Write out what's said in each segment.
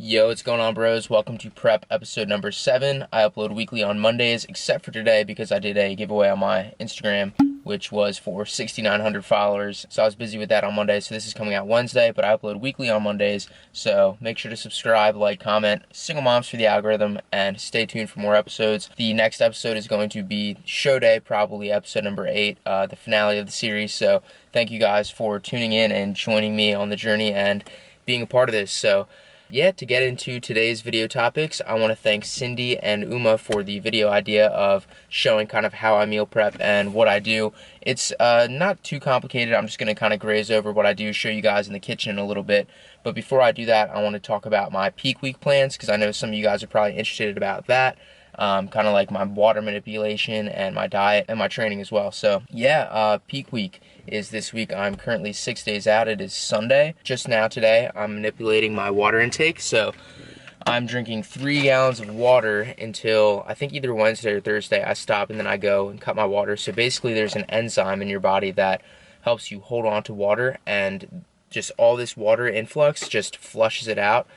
Yo, what's going on, bros? Welcome to Prep episode number 7. I upload weekly on Mondays, except for today because I did a giveaway on my Instagram, which was for 6,900 followers. So I was busy with that on Monday, so this is coming out Wednesday, but I upload weekly on Mondays. So make sure to subscribe, like, comment, single moms for the algorithm, and stay tuned for more episodes. The next episode is going to be show day, probably episode number 8, the finale of the series. So thank you guys for tuning in and joining me on the journey and being a part of this. So yeah, to get into today's video topics, I want to thank Cindy and Uma for the video idea of showing kind of how I meal prep and what I do. It's not too complicated. I'm just going to kind of graze over what I do, show you guys in the kitchen a little bit. But before I do that, I want to talk about my peak week plans because I know some of you guys are probably interested about that. Kind of like my water manipulation and my diet and my training as well. So yeah, peak week is this week. I'm currently 6 days out. It is Sunday. Just now today, I'm manipulating my water intake. So I'm drinking 3 gallons of water until I think either Wednesday or Thursday. I stop and then I go and cut my water. So basically there's an enzyme in your body that helps you hold on to water, and just all this water influx just flushes it out.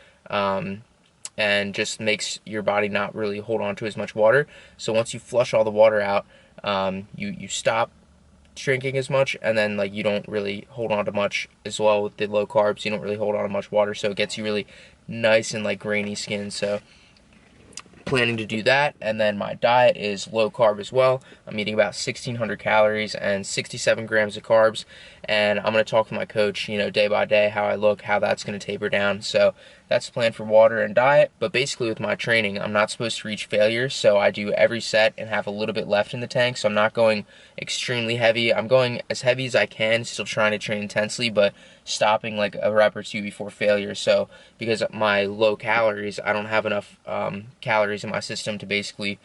And just makes your body not really hold on to as much water. So once you flush all the water out, you stop drinking as much, and then like you don't really hold on to much as well with the low carbs. You don't really hold on to much water, so it gets you really nice and like grainy skin. So planning to do that. And then my diet is low carb as well. I'm eating about 1,600 calories and 67 grams of carbs, and I'm going to talk to my coach, day by day, how I look, how that's going to taper down. So that's the plan for water and diet. But basically with my training, I'm not supposed to reach failure, so I do every set and have a little bit left in the tank. So I'm not going extremely heavy. I'm going as heavy as I can, still trying to train intensely, but stopping like a rep or two before failure. So because of my low calories, I don't have enough calories in my system to basically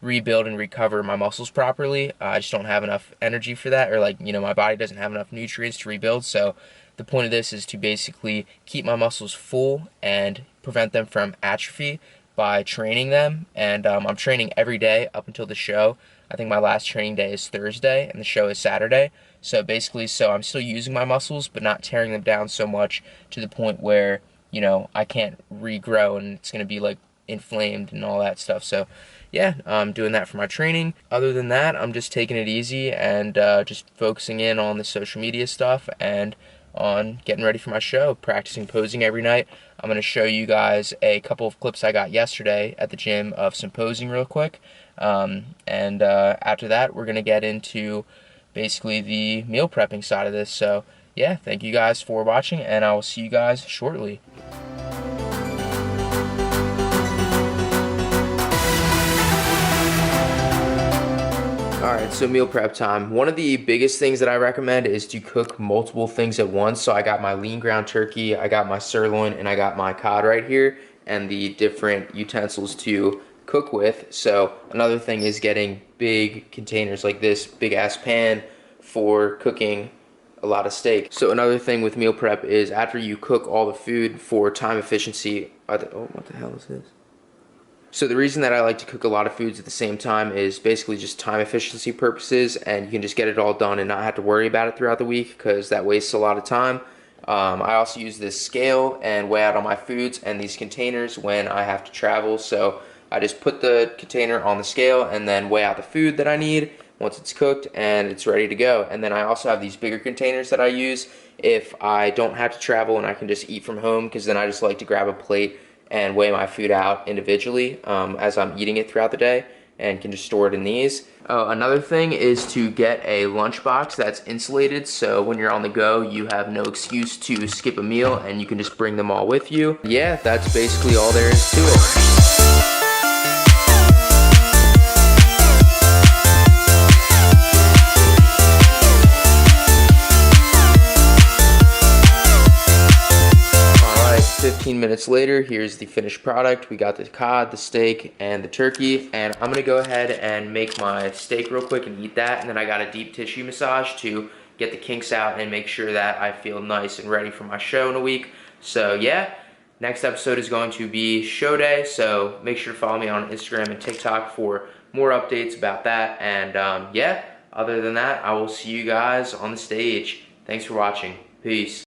rebuild and recover my muscles properly. I just don't have enough energy for that, or my body doesn't have enough nutrients to rebuild. So the point of this is to basically keep my muscles full and prevent them from atrophy by training them. And I'm training every day up until the show. I think my last training day is Thursday and the show is Saturday. So basically, I'm still using my muscles but not tearing them down so much to the point where, I can't regrow and it's going to be like inflamed and all that stuff. So yeah, I'm doing that for my training. Other than that, I'm just taking it easy and just focusing in on the social media stuff and on getting ready for my show, practicing posing every night. I'm going to show you guys a couple of clips I got yesterday at the gym of some posing real quick. And after that, we're going to get into basically the meal prepping side of this. So yeah, thank you guys for watching, and I will see you guys shortly. Alright, so meal prep time. One of the biggest things that I recommend is to cook multiple things at once. So I got my lean ground turkey, I got my sirloin, and I got my cod right here, and the different utensils to cook with. So another thing is getting big containers like this, big ass pan for cooking a lot of steak. So another thing with meal prep is after you cook all the food for time efficiency, oh, what the hell is this? So the reason that I like to cook a lot of foods at the same time is basically just time efficiency purposes, and you can just get it all done and not have to worry about it throughout the week because that wastes a lot of time. I also use this scale and weigh out all my foods and these containers when I have to travel. So I just put the container on the scale and then weigh out the food that I need once it's cooked and it's ready to go. And then I also have these bigger containers that I use if I don't have to travel and I can just eat from home, because then I just like to grab a plate and weigh my food out individually as I'm eating it throughout the day, and can just store it in these. Another thing is to get a lunchbox that's insulated, so when you're on the go, you have no excuse to skip a meal and you can just bring them all with you. Yeah, that's basically all there is to it. Alright, 15 minutes later, here's the finished product. We got the cod, the steak, and the turkey, and I'm gonna go ahead and make my steak real quick and eat that, and then I got a deep tissue massage to get the kinks out and make sure that I feel nice and ready for my show in a week. So yeah, next episode is going to be show day, so make sure to follow me on Instagram and TikTok for more updates about that. And yeah, other than that, I will see you guys on the stage. Thanks for watching. Peace.